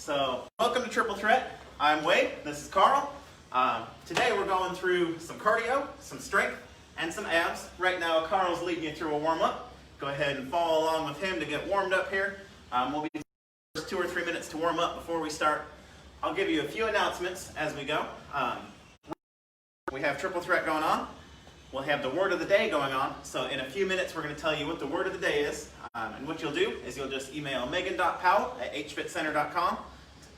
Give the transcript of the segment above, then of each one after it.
So, welcome to Triple Threat. I'm Wade, this is Carl. Today we're going through some cardio, some strength, and some abs. Right now Carl's leading you through a warm-up. Go ahead and follow along with him to get warmed up here. We'll be just 2 or 3 minutes to warm up before we start. I'll give you a few announcements as we go. We have Triple Threat going on. We'll have the word of the day going on. So in a few minutes we're going to tell you what the word of the day is. And what you'll do is you'll just email megan.powell@hfitcenter.com.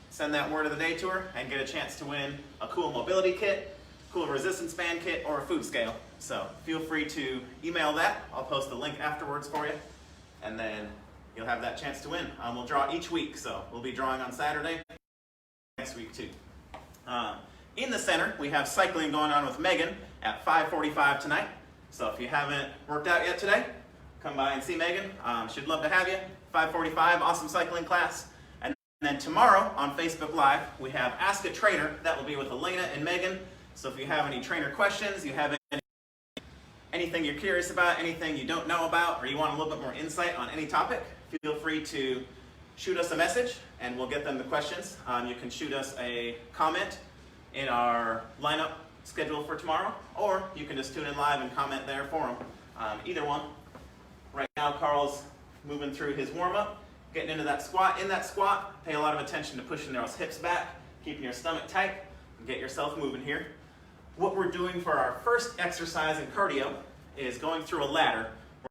Send that word of the day to her and get a chance to win a cool mobility kit, cool resistance band kit, or a food scale. So feel free to email that. I'll post the link afterwards for you. And then you'll have that chance to win. We'll draw each week. So we'll be drawing on Saturday next week too. In the center, we have cycling going on with Megan at 5:45 tonight. So if you haven't worked out yet today, come by and see Megan. She'd love to have you. 5:45, awesome cycling class. And then tomorrow on Facebook Live, we have Ask a Trainer. That will be with Elena and Megan. So if you have any trainer questions, you have anything you're curious about, anything you don't know about, or you want a little bit more insight on any topic, feel free to shoot us a message and we'll get them the questions. You can shoot us a comment in our lineup schedule for tomorrow, or you can just tune in live and comment there for them. Either one. Right now, Carl's moving through his warm-up, getting into that squat. In that squat, pay a lot of attention to pushing those hips back, keeping your stomach tight, and get yourself moving here. What we're doing for our first exercise in cardio is going through a ladder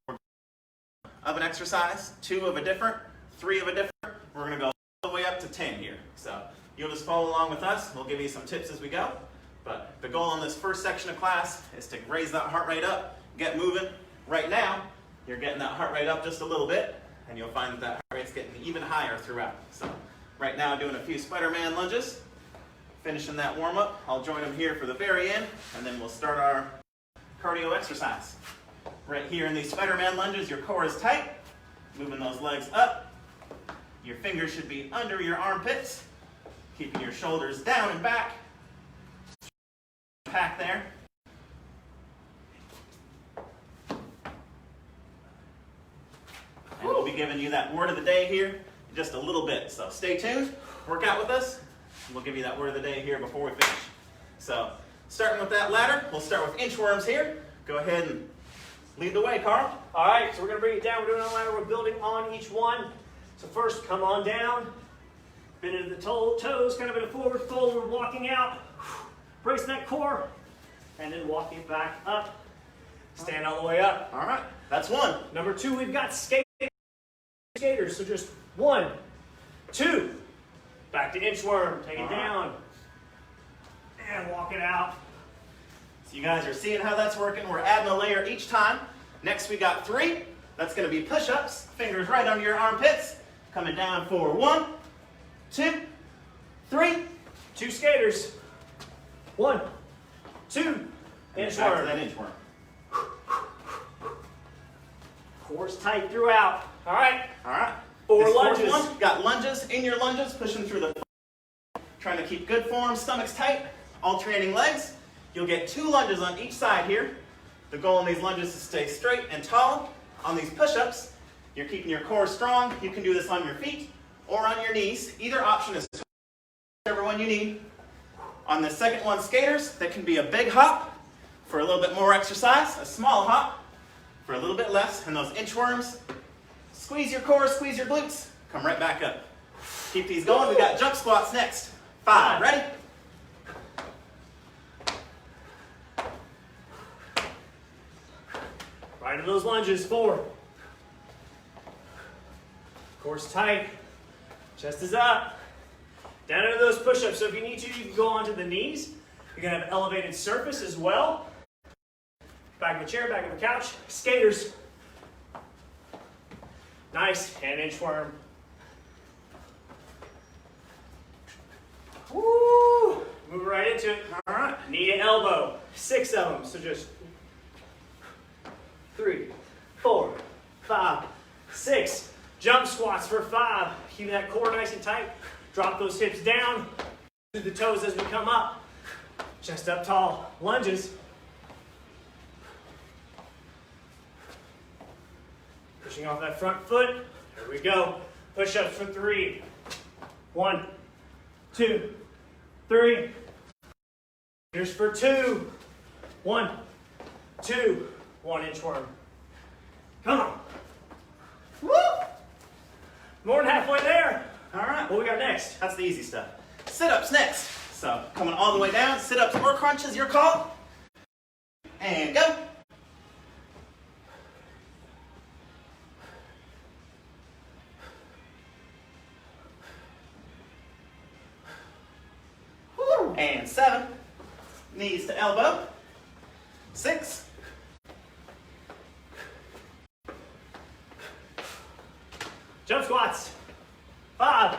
of an exercise, 2 of a different, 3 of a different. We're going to go all the way up to 10 here. So you'll just follow along with us. We'll give you some tips as we go. But the goal in this first section of class is to raise that heart rate up, get moving. Right now, you're getting that heart rate up just a little bit, and you'll find that that heart rate's getting even higher throughout. So right now, doing a few Spider-Man lunges, finishing that warm-up. I'll join them here for the very end, and then we'll start our cardio exercise. Right here in these Spider-Man lunges, your core is tight, moving those legs up. Your fingers should be under your armpits, keeping your shoulders down and back. Pack there. And we'll be giving you that word of the day here in just a little bit. So stay tuned, work out with us, and we'll give you that word of the day here before we finish. So starting with that ladder, we'll start with inchworms here. Go ahead and lead the way, Carl. All right, so we're going to bring it down. We're doing a ladder. We're building on each one. So first, come on down. Bend into the toes, kind of in a forward fold. We're walking out. Bracing that core. And then walking back up. Stand all the way up. All right, that's one. Number 2, we've got skaters. So just 1, 2. Back to inchworm. Take it down. And walk it out. So you guys are seeing how that's working. We're adding a layer each time. Next we got 3. That's going to be push-ups. Fingers right under your armpits. Coming down for 1, 2, 3. 2 skaters. 1, 2. Inchworm. Back to that inchworm. Core's tight throughout. All right. All right. 4 lunges. One, got lunges. In your lunges, pushing through the trying to keep good form, stomach's tight, alternating legs. You'll get 2 lunges on each side here. The goal in these lunges is to stay straight and tall. On these push-ups, you're keeping your core strong. You can do this on your feet or on your knees. Either option is whichever one you need. On the second one, skaters, that can be a big hop for a little bit more exercise, a small hop for a little bit less. And those inchworms, squeeze your core, squeeze your glutes, come right back up. Keep these going. We got jump squats next. 5, ready? Right into those lunges. 4. Core's tight. Chest is up. Down into those push-ups. So if you need to, you can go onto the knees. You're going to have elevated surface as well. Back of a chair, back of a couch. Skaters. Nice. And inchworm. Woo! Move right into it. All right. Knee to elbow. 6 of them. So just 3, 4, 5, 6. Jump squats for 5. Keep that core nice and tight. Drop those hips down. Through the toes as we come up. Chest up tall. Lunges. Pushing off that front foot. Here we go. Push-ups for 3. 1, 2, 3. Here's for 2. 1, 2. 1 inchworm. Come on. Woo! More than halfway there. All right. What we got next? That's the easy stuff. Sit-ups next. So coming all the way down, sit-ups or crunches, your call. And go. And 7. Knees to elbow. 6. Jump squats. 5,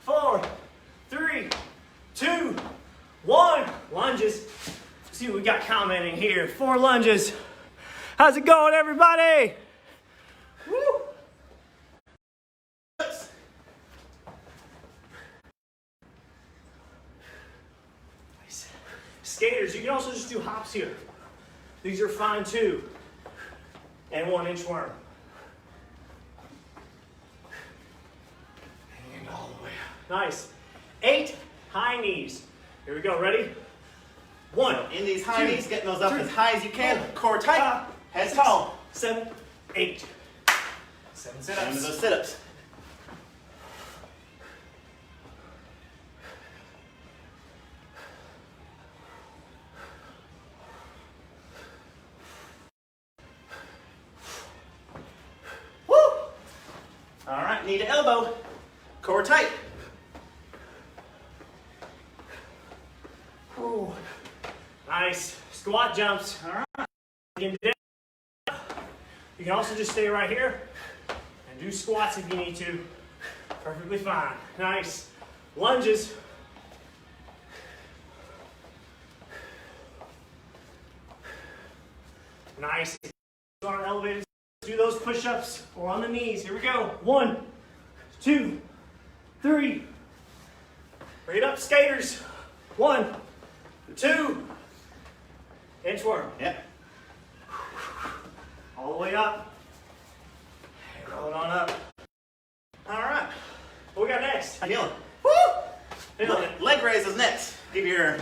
4, 3, 2, 1. Lunges. See what we got commenting here. 4 lunges. How's it going, everybody? Woo! Nice. Skaters, you can also just do hops here. These are fine too. And 1 inchworm. And all the way up. Nice. 8 high knees. Here we go. Ready? 1. So in these high 2, knees, getting those up 3, as high as you can. 4, Core tight. 5, Head 6, tall. 7, 8. 7 Into sit-ups. those sit-ups. Woo! All right, knee to elbow. Core tight. Ooh. Nice. Squat jumps. All right. You can also just stay right here and do squats if you need to. Perfectly fine. Nice. Lunges. Nice. On elevated. Do those push-ups or on the knees. Here we go. 1, 2, 3. Bring it up, skaters. 1, 2. Inchworm. Yep. All the way up. And roll it on up. All right. What we got next? How you feeling? Woo! Feeling it. Leg raises next. Give your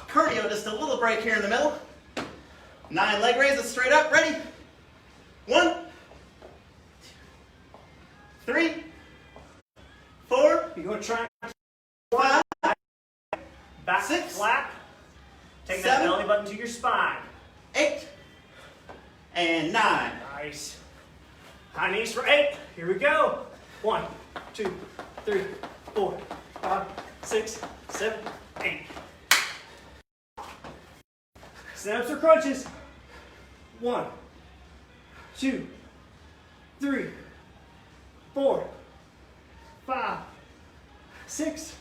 cardio just a little break here in the middle. 9 leg raises straight up. Ready? 1, 3, 4, You're going to try 5, back 6, flat. Take that 7, belly button to your spine. 8, and 9. Nice. High knees for 8. Here we go. 1, 2, 3, 4, 5, 6, 7, 8. Sit-ups or crunches. 1, 2, 3, 4, 5, 6,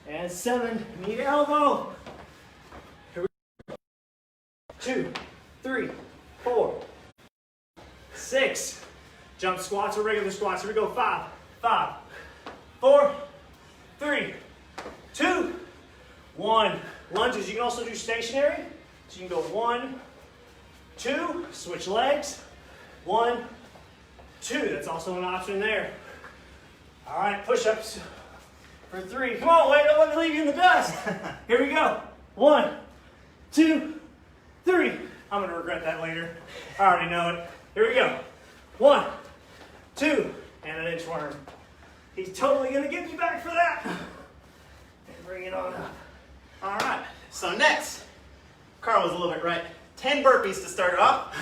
and 7. Knee to elbow. Here we go. 2, 3, 4, 6. Jump squats or regular squats. Here we go. 5, 5, 4, 3, 2, 1. Lunges. You can also do stationary. So you can go 1, 2. Switch legs. 1, 2. That's also an option there. All right. Push-ups for 3. Come on, wait. Don't let me leave you in the dust. Here we go. 1, 2, 3. I'm going to regret that later. I already know it. Here we go. 1, 2, and an inchworm. He's totally going to get me back for that. And bring it on up. All right. So next, Carl was a little bit right. 10 burpees to start off.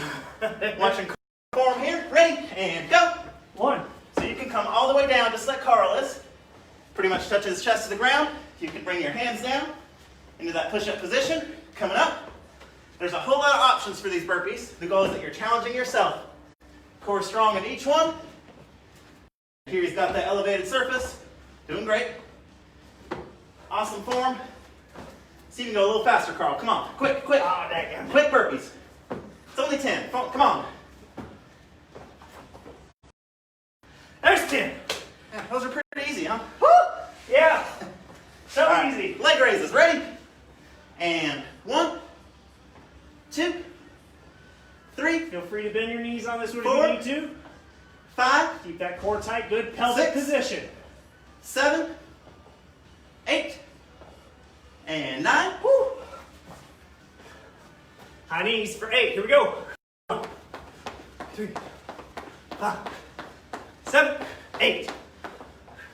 Watching form here. Ready? And go. 1. So you can come all the way down just like Carl is. Pretty much touch his chest to the ground. You can bring your hands down into that push-up position. Coming up. There's a whole lot of options for these burpees. The goal is that you're challenging yourself. Core strong in each one. Here he's got that elevated surface. Doing great. Awesome form. See if you can go a little faster, Carl. Come on. Quick, quick. Oh, dang it. Quick burpees. It's only 10. Come on. There's 10. Yeah, those are pretty easy, huh? Woo! Yeah. So All right, easy. leg raises. Ready? And 1, 2, 3, Feel free to bend your knees on this one 4, if you need to. 5, Keep that core tight. Good pelvic 6, position. 7, 8, and 9. Woo. High knees for 8. Here we go. 1, 3, 5, 7, 8.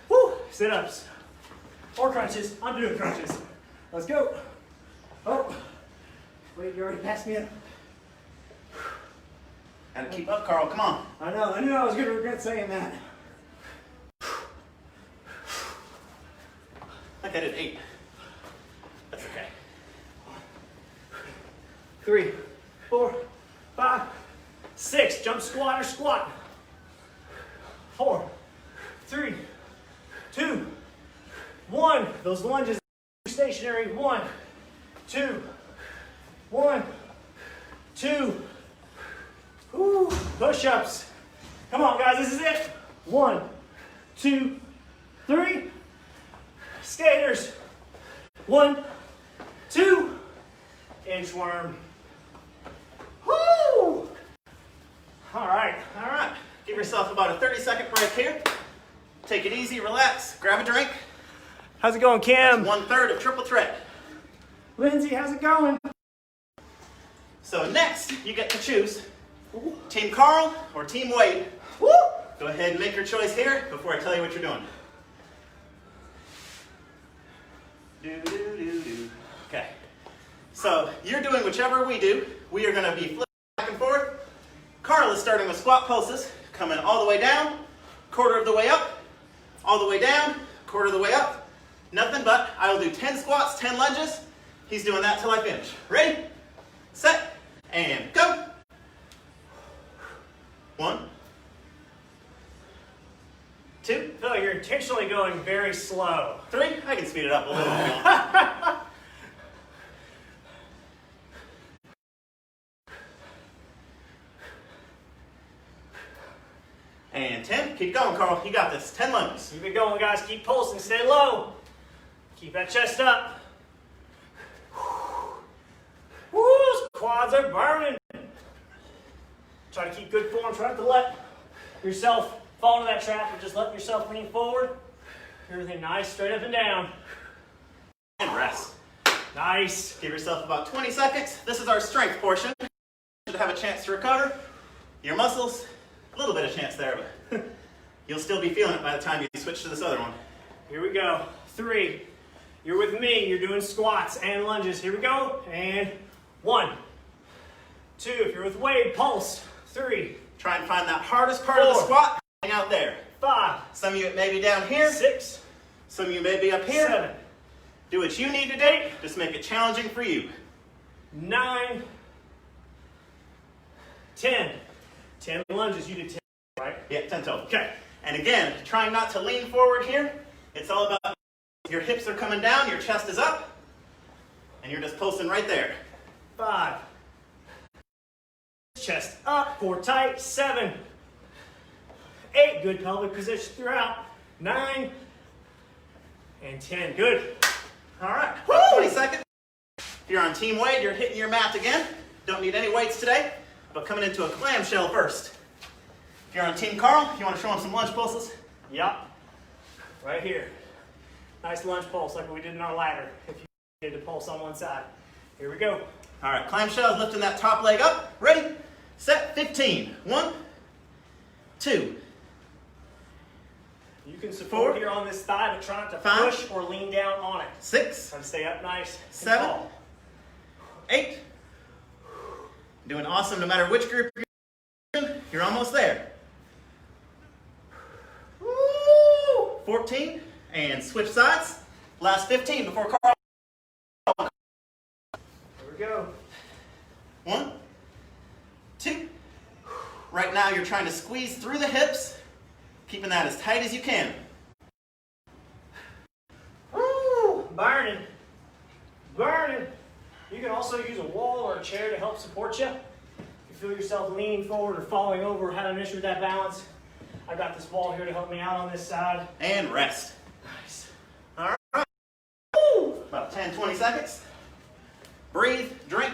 Woo. Sit-ups. Or crunches. I'm doing crunches. Let's go. Oh. Wait, you already passed me up. Gotta keep up, Carl. Come on. I know. I knew I was going to regret saying that. I think I did 8. That's okay. 3, 4, 5, 6. Jump squat or squat. 4, 3, 2, 1. Those lunges are stationary. 1, 2, 1, 2. Ooh, push-ups. Come on, guys. This is it. 1, 2, 3. Skaters. 1, 2. Inchworm. Woo! All right. All right. Give yourself about a 30-second break here. Take it easy, relax, grab a drink. How's it going, Kim? 1/3 of triple threat. Lindsay, how's it going? So next, you get to choose Team Carl or Team Wade. Woo! Go ahead and make your choice here before I tell you what you're doing. Okay. So you're doing whichever we do. We are going to be flipping back and forth. Carl is starting with squat pulses, coming all the way down, quarter of the way up, all the way down, quarter of the way up. Nothing but I will do 10 squats, 10 lunges. He's doing that till I finish. Ready, set, and go. 1, 2. I feel like you're intentionally going very slow. 3. I can speed it up a little if you want. And 10. Keep going, Carl. You got this. 10 lunges. Keep it going, guys. Keep pulsing. Stay low. Keep that chest up. Woo! Quads are burning. Try to keep good form. Try not to let yourself fall into that trap or just let yourself lean forward. Everything nice, straight up and down. And rest. Nice. Give yourself about 20 seconds. This is our strength portion. You should have a chance to recover. Your muscles, a little bit of chance there, but you'll still be feeling it by the time you switch to this other one. Here we go. 3. You're with me. You're doing squats and lunges. Here we go. And 1, 2. If you're with Wade, pulse. 3. Try and find that hardest part of the 4. squat out there. 5. Some of you it may be down here. 6. Some of you may be up here. 7. Do what you need to do. Just make it challenging for you. 9. 10. 10 lunges. You did 10, right? Yeah, 10 total. Okay. And again, trying not to lean forward here. It's all about your hips are coming down, your chest is up, and you're just pulsing right there. 5. Chest up, core tight. 7. 8. Good pelvic position throughout. 9. And 10. Good. All right, about 20 seconds. If you're on Team Wade, you're hitting your mat again. Don't need any weights today, but coming into a clamshell first. If you're on Team Carl, you want to show them some lunge pulses? Yup. Right here. Nice lunge pulse like we did in our ladder. If you did the pulse on one side. Here we go. All right, clamshells, lifting that top leg up. Ready, set, 15. 1, 2. You can support 4, here on this thigh, but try not to 5, push or lean down on it. 6, Try to stay up nice. And 7, tall. 8. Doing awesome no matter which group you're in. You're almost there. Woo! 14. And switch sides. Last 15 before Carl. Here we go. 1, 2. Right now you're trying to squeeze through the hips, keeping that as tight as you can. Woo! Burning. Burning. You can also use a wall or a chair to help support you. If you feel yourself leaning forward or falling over or having an issue with that balance, I've got this wall here to help me out on this side. And rest. Nice. All right. Woo! About 10, 20 seconds. Breathe, drink,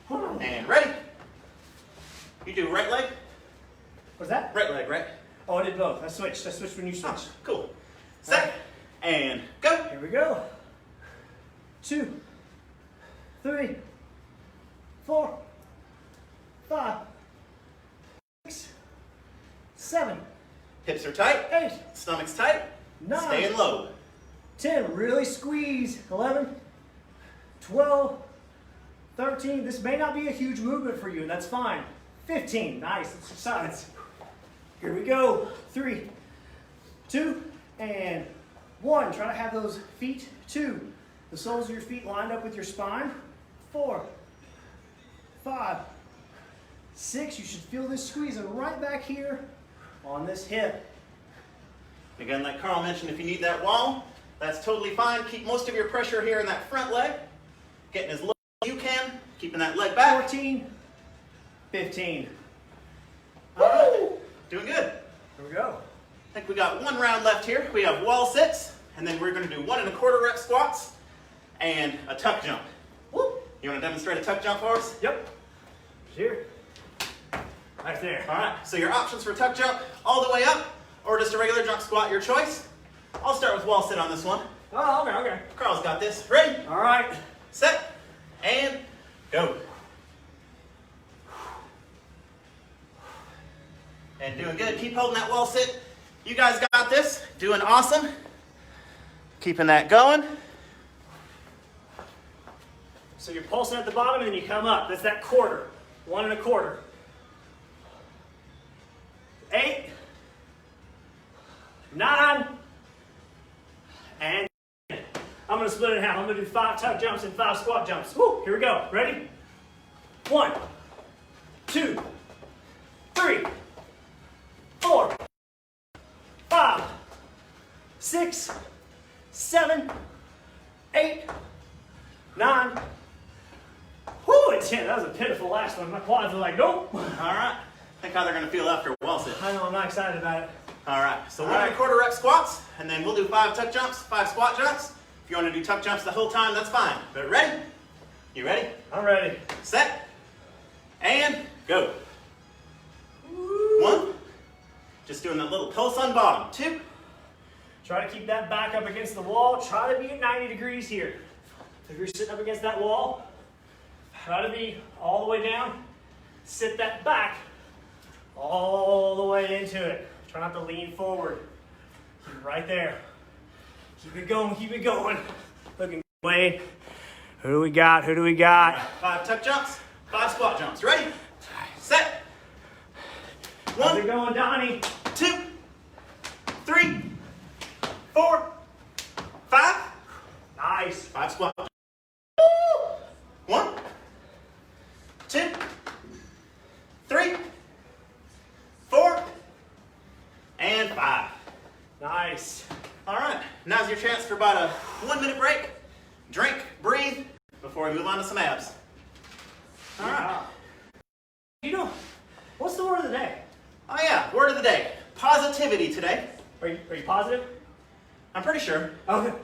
and ready. You do right leg? What's that? Right leg, right? Oh, I did both. I switched when you switched. Oh, cool. Set, and go. Here we go. 2, 3, 4, 5, 6, 7. Hips are tight, 8, stomach's tight, 9, staying low. 10, really squeeze. 11, 12, 13. This may not be a huge movement for you, and that's fine. 15, nice exercise. Here we go. 3, 2, and 1. Try to have those feet, 2, the soles of your feet lined up with your spine. 4, 5, 6. You should feel this squeezing right back here on this hip. Again, like Carl mentioned, if you need that wall, that's totally fine. Keep most of your pressure here in that front leg. Getting as low as you can, keeping that leg back. 14, 15. Woo! Doing good. Here we go. I think we got one round left here. We have wall sits, and then we're going to do 1 1/4 rep squats and a tuck jump. Woo. You want to demonstrate a tuck jump for us? Yep. Here. Right there. All right, so your options for tuck jump, all the way up, or just a regular jump squat, your choice. I'll start with wall sit on this one. Oh, okay, okay. Carl's got this. Ready, All right. set, and go. And doing good. Keep holding that wall sit. You guys got this. Doing awesome. Keeping that going. So you're pulsing at the bottom and then you come up. That's that quarter. 1 1/4. 8, 9, and 10. I'm going to split it in half. I'm going to do 5 tuck jumps and 5 squat jumps. Woo, here we go. Ready? 1, 2, 3, 4, 5, 6, 7, 8, 9. Whoo, and 10. That was a pitiful last one. My quads are like, nope. All right. Think how they're going to feel after a wall sit. I know, I'm not excited about it. All right. So 1 All right. 1/4 rep squats, and then we'll do 5 tuck jumps, 5 squat jumps. If you want to do tuck jumps the whole time, that's fine. But ready? You ready? I'm ready. Set, and go. Woo. 1. Just doing that little pulse on bottom. 2. Try to keep that back up against the wall. Try to be at 90 degrees here. If you're sitting up against that wall, try to be all the way down. Sit that back all the way into it. Try not to lean forward. Keep it right there. Keep it going, keep it going. Looking away. Who do we got? Who do we got? 5 tuck jumps, 5 squat jumps. Ready? Set. How's it 1, going, Donnie? 2, 3, 4, 5. Nice. 5 squat jumps. 1, 2, 3, 4, and 5. Nice. All right, now's your chance for about a 1-minute break. Drink, breathe, before we move on to some abs. All right. You know, what's the word of the day? Oh yeah, word of the day. Positivity today. Are you positive? I'm pretty sure. Okay.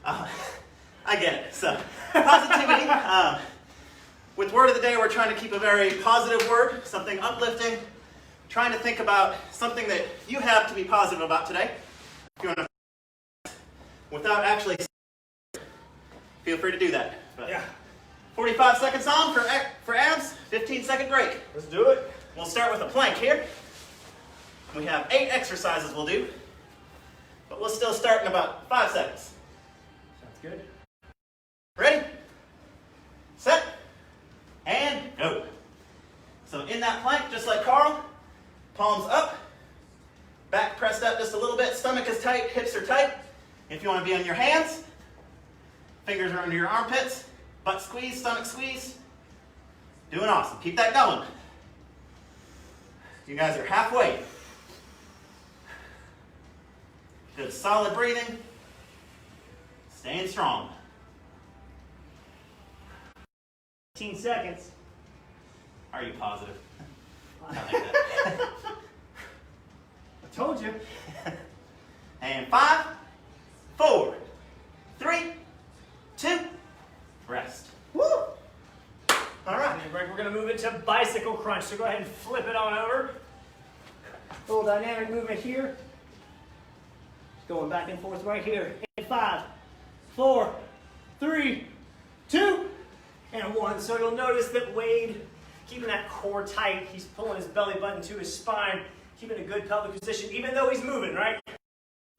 I get it. So, positivity. With word of the day, we're trying to keep a very positive word, something uplifting. Trying to think about something that you have to be positive about today. If you want to, without actually, feel free to do that. But Yeah. 45 seconds on for abs, 15-second break. Let's do it. We'll start with a plank here. We have 8 exercises we'll do, but we'll still start in about 5 seconds. Sounds good. Ready? Set, and go. So in that plank, just like Carl, palms up, back pressed up just a little bit, stomach is tight, hips are tight. If you want to be on your hands, fingers are under your armpits, butt squeeze, stomach squeeze. Doing awesome. Keep that going. You guys are halfway. Good solid breathing. Staying strong. 15 seconds. Are you positive? I like that. I told you. And 5, 4, 3, 2, rest. Woo! All right. We're going to move into bicycle crunch. So go ahead and flip it on over. Little dynamic movement here. Going back and forth right here. In 5, 4, 3, 2, and 1. So you'll notice that Wade, keeping that core tight, he's pulling his belly button to his spine, keeping a good pelvic position, even though he's moving, right?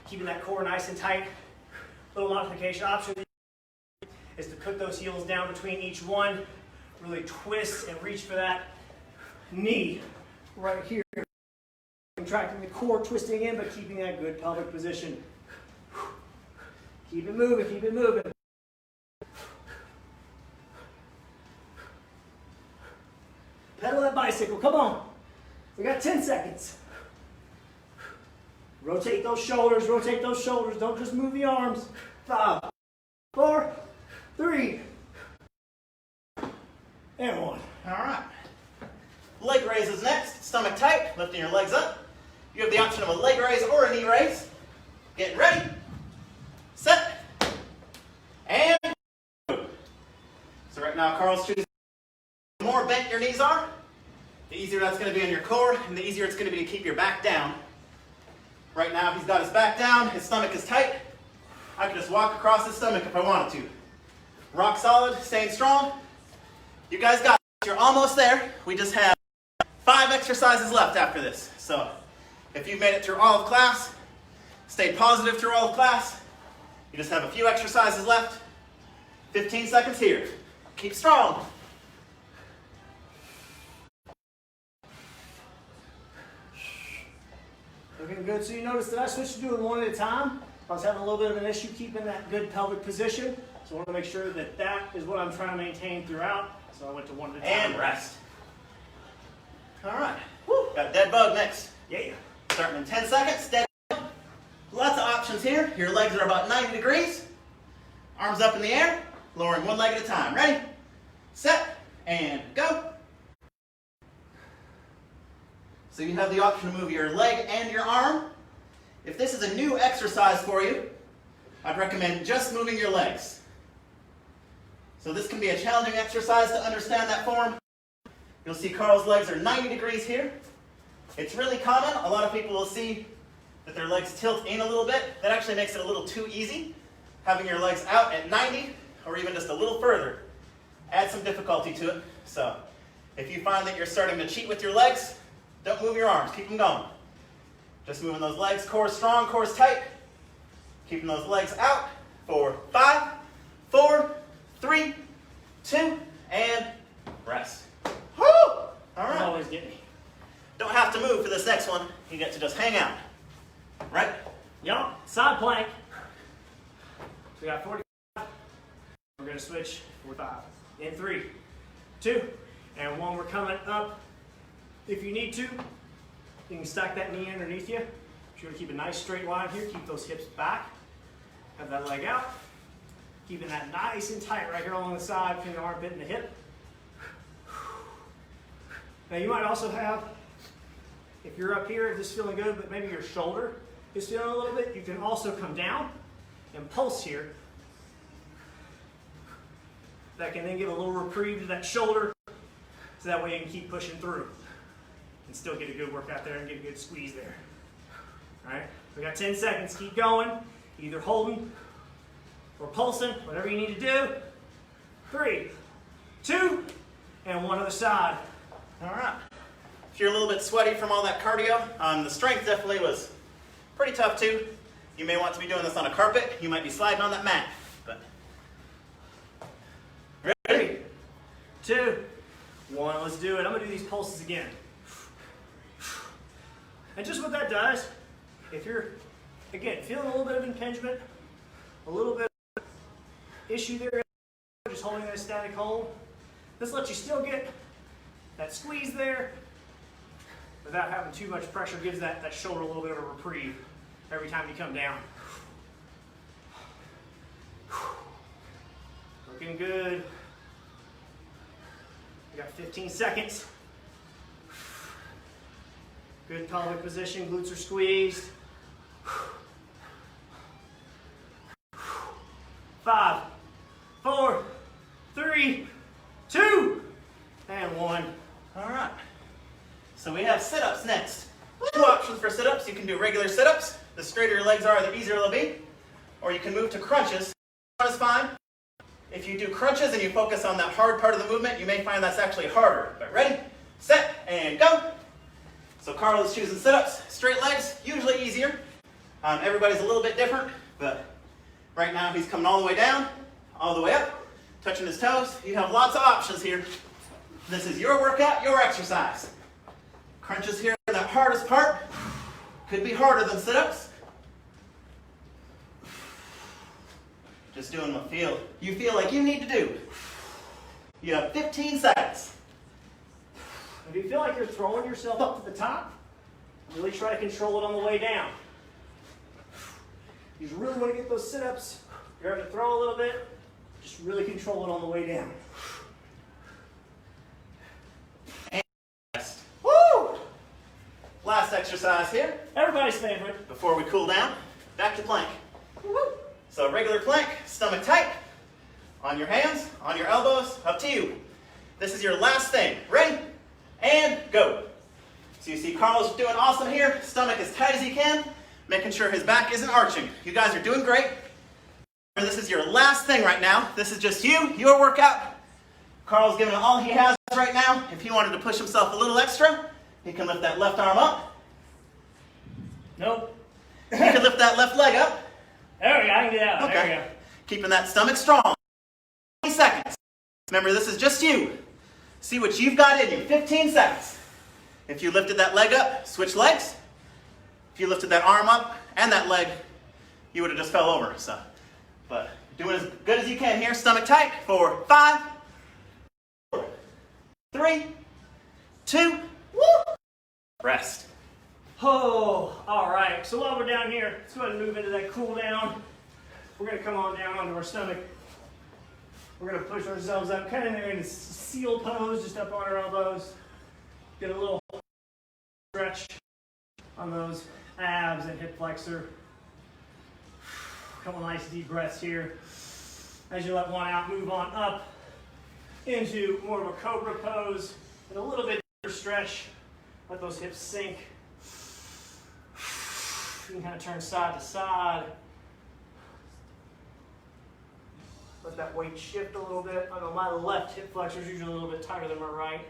Keeping that core nice and tight. Little modification option is to put those heels down between each one, really twist and reach for that knee right here. Contracting the core, twisting in, but keeping that good pelvic position. Keep it moving, keep it moving. Pedal that bicycle, come on. We got 10 seconds. Rotate those shoulders, rotate those shoulders. Don't just move the arms. 5, 4, 3, and 1. All right. Leg raises next. Stomach tight, lifting your legs up. You have the option of a leg raise or a knee raise. Get ready, set, and move. So right now, Carl's choosing. The more bent your knees are, the easier that's going to be on your core, and the easier it's going to be to keep your back down. Right now, he's got his back down, his stomach is tight. I can just walk across his stomach if I wanted to. Rock solid, staying strong. You guys got it. You're almost there. We just have 5 exercises left after this. So if you've made it through all of class, stayed positive through all of class, you just have a few exercises left. 15 seconds here. Keep strong. Looking good. So you notice that I switched to doing one at a time. I was having a little bit of an issue keeping that good pelvic position. So I want to make sure that that is what I'm trying to maintain throughout. So I went to one at a time. And rest. All right. Woo. Got dead bug next. Yeah. Starting in 10 seconds. Dead bug. Lots of options here. Your legs are about 90 degrees. Arms up in the air. Lowering one leg at a time. Ready, set, and go. So you have the option to move your leg and your arm. If this is a new exercise for you, I'd recommend just moving your legs. So this can be a challenging exercise to understand that form. You'll see Carl's legs are 90 degrees here. It's really common. A lot of people will see that their legs tilt in a little bit. That actually makes it a little too easy. Having your legs out at 90 or even just a little further adds some difficulty to it. So if you find that you're starting to cheat with your legs, don't move your arms. Keep them going. Just moving those legs. Core strong, core's tight. Keeping those legs out for 5, 4, 3, 2, and rest. Woo! All right. Always get me. Don't have to move for this next one. You get to just hang out. Right? Yup. Side plank. So we got 45. We're going to switch 45. In 3, 2, and 1. We're coming up. If you need to, you can stack that knee underneath you. Be sure to keep a nice straight line here. Keep those hips back. Have that leg out. Keeping that nice and tight right here along the side between the armpit and the hip. Now you might also have, if you're up here, this is feeling good, but maybe your shoulder is feeling a little bit, you can also come down and pulse here. That can then give a little reprieve to that shoulder, so that way you can keep pushing through and still get a good workout there and get a good squeeze there. All right, we got 10 seconds. Keep going, either holding or pulsing, whatever you need to do. 3, 2, and 1 other side. All right. If you're a little bit sweaty from all that cardio, the strength definitely was pretty tough too. You may want to be doing this on a carpet. You might be sliding on that mat. But ready? 3, 2, 1. Let's do it. I'm going to do these pulses again. And just what that does, if you're, again, feeling a little bit of impingement, a little bit of issue there, just holding that static hold, this lets you still get that squeeze there without having too much pressure. Gives that shoulder a little bit of a reprieve every time you come down. Looking good. We got 15 seconds. Good pelvic position, glutes are squeezed. 5, 4, 3, 2, and 1. All right. So we have sit-ups next. 2 options for sit-ups, you can do regular sit-ups. The straighter your legs are, the easier they'll be. Or you can move to crunches. Is fine. If you do crunches and you focus on that hard part of the movement, you may find that's actually harder. But ready, set, and go. So Carl is choosing sit-ups. Straight legs, usually easier. Everybody's a little bit different, but right now he's coming all the way down, all the way up, touching his toes. You have lots of options here. This is your workout, your exercise. Crunches here, that hardest part. Could be harder than sit-ups. Just doing what you feel like you need to do. You have 15 seconds. If you feel like you're throwing yourself up to the top, really try to control it on the way down. You really want to get those sit-ups. You're having to throw a little bit. Just really control it on the way down. And rest. Woo! Last exercise here. Everybody's favorite. Before we cool down, back to plank. Woo! So regular plank, stomach tight, on your hands, on your elbows, up to you. This is your last thing. Ready? And go. So you see Carl's doing awesome here. Stomach as tight as he can, making sure his back isn't arching. You guys are doing great. This is your last thing right now. This is just you, your workout. Carl's giving it all he has right now. If he wanted to push himself a little extra, he can lift that left arm up. Nope. He can lift that left leg up. There we go, I can do that one. Okay. There we go. Keeping that stomach strong. 20 seconds. Remember, this is just you. See what you've got in you. 15 seconds. If you lifted that leg up, switch legs. If you lifted that arm up and that leg, you would have just fell over. So, but doing as good as you can here. Stomach tight for 5, 4, 3, 2, woo! Rest. Oh, all right. So while we're down here, let's go ahead and move into that cool down. We're going to come on down onto our stomach. We're going to push ourselves up, kind of in a seal pose, just up on our elbows. Get a little stretch on those abs and hip flexor. A couple nice deep breaths here. As you let one out, move on up into more of a cobra pose and a little bit deeper stretch. Let those hips sink. You can kind of turn side to side. Let that weight shift a little bit. I know my left hip flexor is usually a little bit tighter than my right.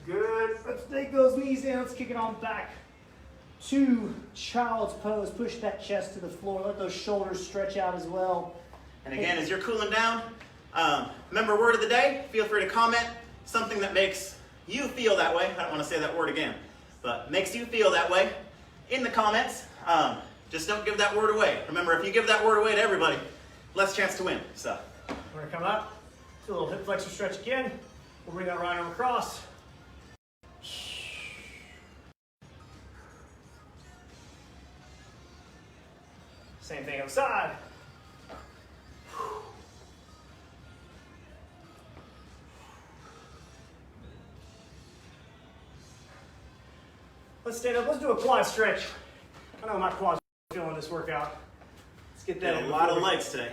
Good. Let's take those knees in. Let's kick it on back to child's pose. Push that chest to the floor. Let those shoulders stretch out as well. And again, as you're cooling down, remember word of the day. Feel free to comment something that makes you feel that way. I don't want to say that word again, but makes you feel that way in the comments. Just don't give that word away. Remember, if you give that word away to everybody, less chance to win. So we're going to come up, do a little hip flexor stretch again. We'll bring that right arm across. Same thing outside. Let's stand up. Let's do a quad stretch. I know my quads are feeling this workout. Let's get that did in. a lot of legs today.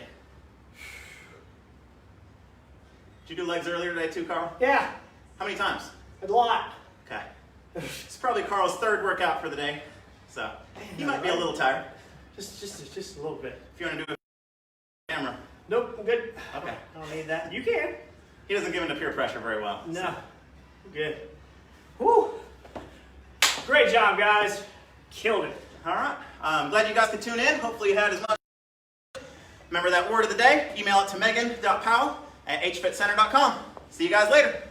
Did you do legs earlier today too, Carl? Yeah. How many times? A lot. Okay. It's probably Carl's third workout for the day, so he might be a little tired. Just a little bit. If you want to do a camera. Nope, I'm good. Okay. I don't need that. You can. He doesn't give into peer pressure very well. No. So. Good. Woo. Great job, guys. Killed it. All right. I'm glad you guys could tune in. Hopefully you had as much. Remember that word of the day? Email it to megan.powell@hfitcenter.com. See you guys later.